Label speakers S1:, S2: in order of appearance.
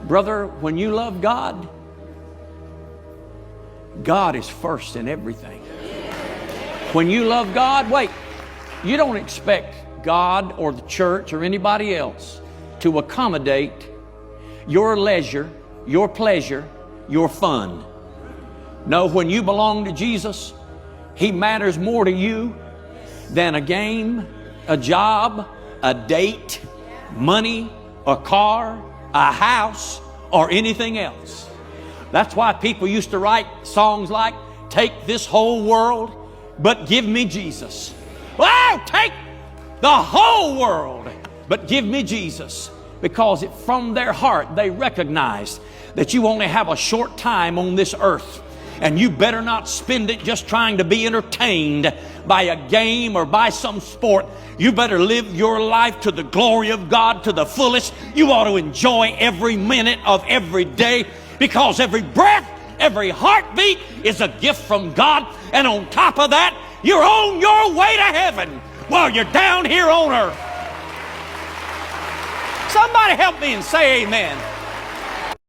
S1: Brother, when you love God, God is first in everything. When you love God, wait, you don't expect God or the church or anybody else to accommodate your leisure, your pleasure, your fun. No, when you belong to Jesus, He matters more to you than a game, a job, a date, money, a car, a house, or anything else. That's why people used to write songs like, take this whole world, but give me Jesus. Wow, take the whole world, but give me Jesus. Because from their heart they recognize that you only have a short time on this earth. And you better not spend it just trying to be entertained by a game or by some sport. You better live your life to the glory of God to the fullest. You ought to enjoy every minute of every day, because every breath, every heartbeat is a gift from God. And on top of that, you're on your way to heaven while you're down here on earth. Somebody help me and say amen.